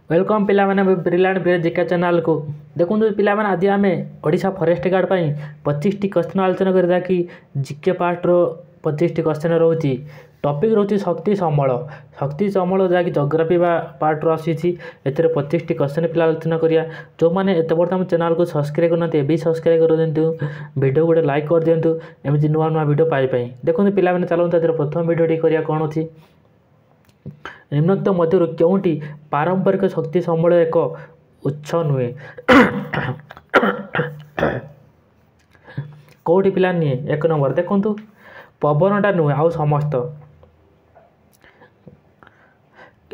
Welcome पिला माने brilliant brain जिका चैनल को देखो पिला माने आज आम ओडिशा फॉरेस्ट गार्ड पर 25 टी क्वेश्चन आलोचना करा कि जिके पार्ट रो 25 टी क्वेश्चन रोची टॉपिक रोची शक्ति समबल जहाँकि जोग्राफी पार्ट रो आसी एथरे 25 टी क्वेश्चन पिला आलोचना करिया जो मैंने एत बर्तमान चैनल को सब्सक्राइब करना ए सब्सक्राइब कर दिंतु वीडियो गोटे लाइक कर दिंतु एमती नुआ नुआ वीडियो पाई देखो पिला माने चलते प्रथम वीडियो करिया कौन अच्छी निम्नोक्त मध्य क्योंटी पारंपरिक शक्ति संबल एक उच्च नुहे कौटी पिला निए एक नंबर देखु पवनटा नुहे आउ समस्त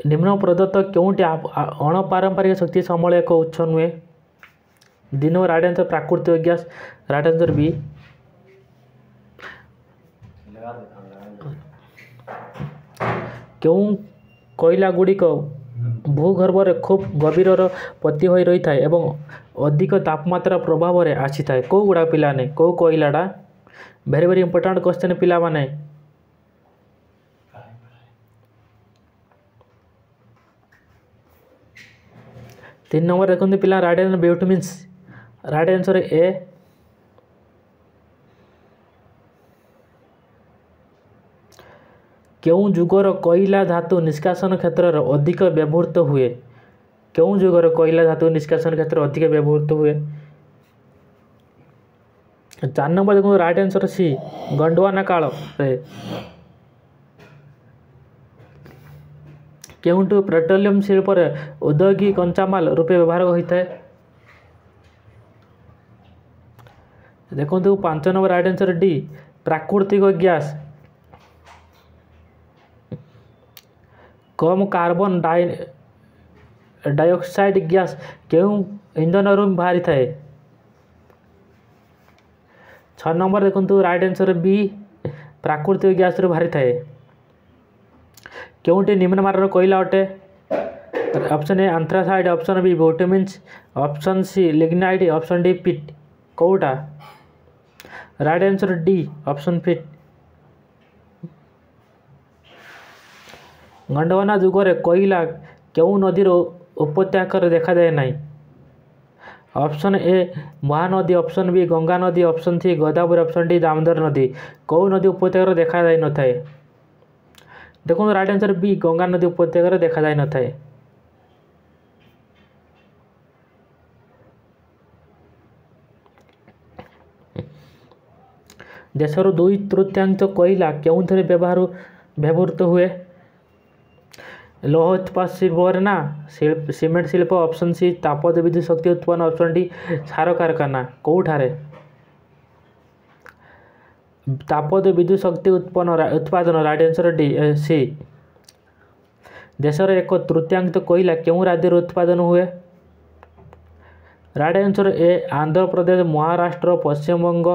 निम्न प्रदत्त क्योंटी अणपारंपरिक शक्ति संबल एक उच्च नुहे दिन राइट आंसर प्राकृतिक गैस राइट आंसर बी क्यों कोयला गुड़िक भूगर्भ में खूब गभीर पति हो रही है एवं अधिक तापमात्रा प्रभाव में आसी था कौ गुड़ा पिला ने कौ कोयलाटा वेरी वेरी इंपोर्टेंट क्वेश्चन पिला माने 3 नंबर देखते पिला right answer vitamins right answer ए क्यों जुगर कोयला धातु निष्कासन क्षेत्र अधिक व्यवहृत हुए क्यों जुगर कोयला धातु निष्कासन क्षेत्र अधिक व्यवहृत हुए 4 नंबर देखो राइट आंसर सी गंडवाना काल रे क्योंटू पेट्रोलियम शिल्प औद्योगिक कंचामाल रूपे व्यवहार होता है देखो 5 नंबर राइट आंसर डी प्राकृतिक गैस कम कार्बन डाइऑक्साइड गैस क्यों इंधन रू बाहरी थाए 6 नंबर देखो राइट आंसर बी प्राकृतिक गैस रू बाहरी थाए क्योंटी निम्नमानर कोयला अटे option A anthracite option B vitamins option C lignite option D peat कौटा right answer D option peat Gondwana जुगरे कोयला क्यों नदीर उपत्यकार देखा जाए ना option A Mahanadi option B Ganga नदी ऑप्शन सी गोदावरी ऑप्शन डी दामोदर नदी कौ नदी उपत्यकार देखा जाए न थाए देखो राइट आंसर बी गंगा नदी उपत्यकार देखा जाए न थाए देशर 2/3 कोयला क्यों थे व्यवहृत हुए लौह इस्पात शिल्प ना सीमेंट शिल्प ऑप्शन सी तापद विद्युत शक्ति उत्पन्न ऑप्शन डी सार कारखाना कौठारे तापद विद्युत शक्ति उत्पादन राइट आंसर डी सी देशर 1/3 कोयला क्यों राज्य उत्पादन हुए right answer A Andhra Pradesh Maharashtra Paschim Banga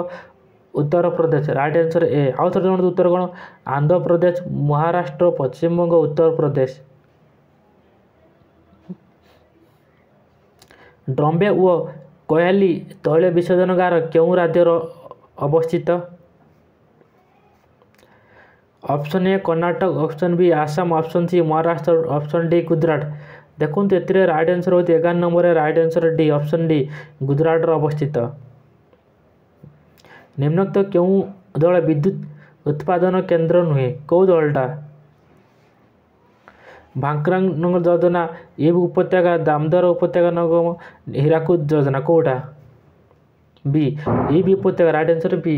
Uttar Pradesh right answer ए आउ थे उत्तर कौन आंध्र प्रदेश महाराष्ट्र पश्चिमबंग उत्तर प्रदेश ड्रम्बे व कोयाली तैल विसर्जनगार क्यों राज्यर अवस्थित option A Karnataka option B Assam option C Maharashtra option D Gujarat देखो ए राइट आंसर होती 11 number right answer D option D Gujarat अवस्थित निम्नोक्त क्यों दल विद्युत उत्पादन केंद्र नुहे कौ दलटा भांकरांग योजना ये उपत्यका दामोदर उपत्यका नगम हीराकुद योजना कौटा बी ये भी उपत्यका राइट आंसर बी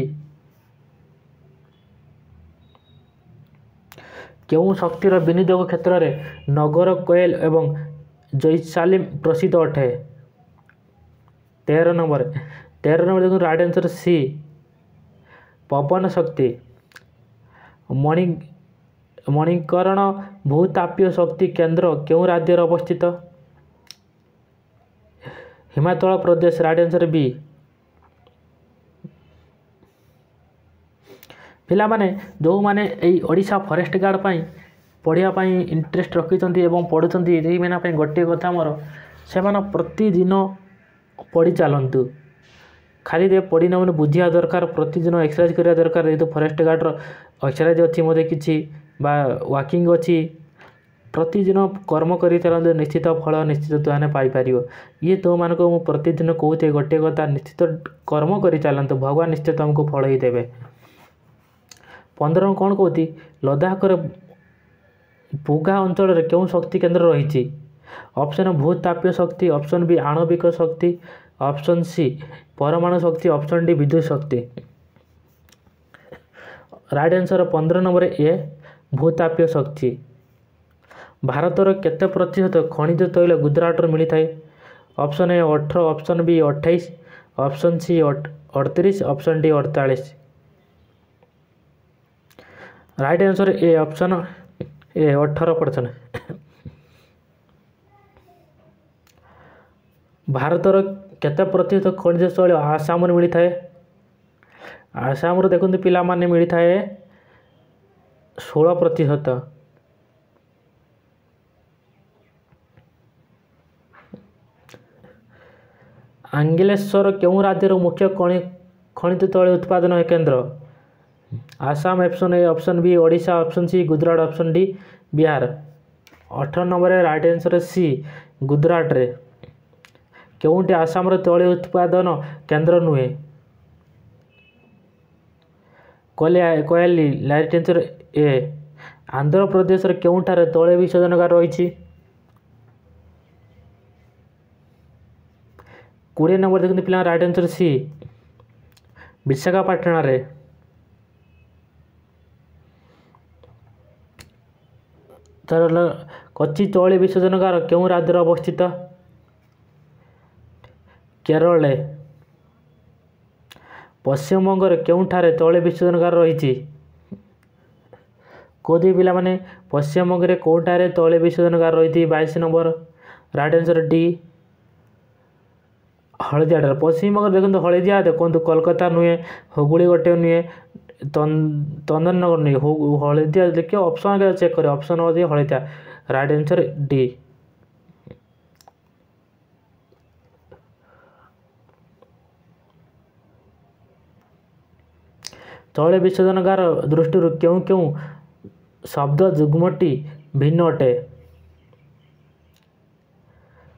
क्यों शक्तिर विनियोग क्षेत्र में नगर कोयल एवं जैसालिम प्रसिद्ध अटे 13 नंबर देखो राइट आंसर सी पवन शक्ति मणिकर्ण भूतापीय शक्ति केंद्र क्यों राज्य अवस्थित Himachal Pradesh right answer B पिला माने जो माने ओडिशा फॉरेस्ट गार्ड पाई पढ़िया इंटरेस्ट रखिंट पढ़ुंट ये गोटे कथा मोर से प्रतिदिन पढ़ी चलतु खाली दे पढ़ी ना बुझा दरकार प्रतिदिन एक्सरसाइज करा दरकार ये फॉरेस्ट गार्ड एक्सरसाइज अच्छी मत कि वॉकिंग अच्छी प्रतिदिन कर्म करी चलते निश्चित फल निश्चित तुमने पाइपर। ये तुमको मुझे प्रतिदिन कहते गोटे कथा निश्चित कर्म करी चलते भगवान निश्चित तुमको फल ही देवे। 15 कौन कहती लद्दाखर पुगा अंचल क्यों शक्ति केन्द्र रही? ऑप्शन भूतापीय शक्ति, ऑप्शन बी आणविक शक्ति, ऑप्शन सी परमाणु शक्ति, ऑप्शन डी विद्युत शक्ति। राइट आंसर 15 नंबर ए भूतापीय शक्ति। भारतर केते प्रतिशत खनिज तैल गुजरात मिलता है? Option A 18, option B 28, option C 38, option D 48। Right answer A option A 18%। भारतर केते प्रतिशत खनिज तैल आसाम मिलता है? आसाम देखते पिला माने मिलता है 16%। आंगिलेश्वर क्यों राज्यर मुख्य खनिज तैल उत्पादन केन्द्र? Assam option A, option B Odisha, option C Gujarat, option D Bihar. 18 number right answer C Gujarat रे। क्योंटी आसाम तैल उत्पादन केन्द्र नुहे? कहली right answer A Andhra Pradesh क्योंठार तैल विसर्जनगार रही? 20 नंबर देखते पिला राइट आंसर सी विशाखापाटना रे। कोच्चि तैल विसर्जनगार क्यों राज्य अवस्थित? केरल। पश्चिमबंग क्योंठार तैल विसर्जनगार रही? कौदी पिला माने पश्चिमबंग में कौटार तैल विसर्जनगार रही? 22 नंबर राइट आंसर डी हलदिया। पश्चिमबंग देखते हलदिया देखो कोलकाता नुहे, हुगुड़ी गोटे नुहे, चंदननगर नुहे, हलदिया देखिए ऑप्शन चेक करें। ऑप्शन अच्छे हलदिया। Right answer D. तैल विसर्जनगार दृष्टि क्यों क्यों शब्द जुग्मटी भिन्न अटे?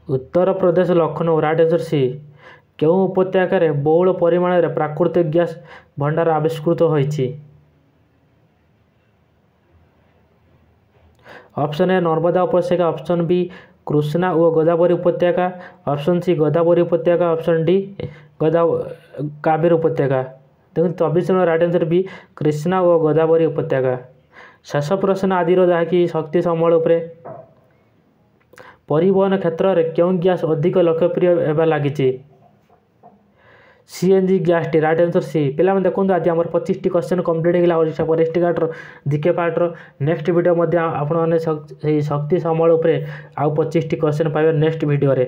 Uttar Pradesh Lucknow. Right answer C. क्यों उपत्यकार बहुल परिमाण में प्राकृतिक गैस भंडार आविष्कृत होइछि? ऑप्शन ए नर्मदा उपत्यका, ऑप्शन बी कृष्णा और गोदावरी उपत्यका, ऑप्शन सी गोदावरी उपत्यका, ऑप्शन डी कावेरी उपत्यका। देखो 24 राइट आंसर बी कृष्णा और गोदावरी उपत्यका। शेष प्रश्न आदि जहाँकि शक्ति संबल उपरे परिवहन क्षेत्र में क्यों गैस अधिक लोकप्रिय होगा लगी? सीएनजी गैस टी। Right answer C. पिला देखो आज आम 25 क्वेश्चन कंप्लीट होगा ओडिशा फॉरेस्ट गार्ड जीके पार्टर। नेक्स्ट वीडियो आप शक्ति संबल आउ 25 क्वेश्चन पाइबे नेक्स्ट वीडियो रे।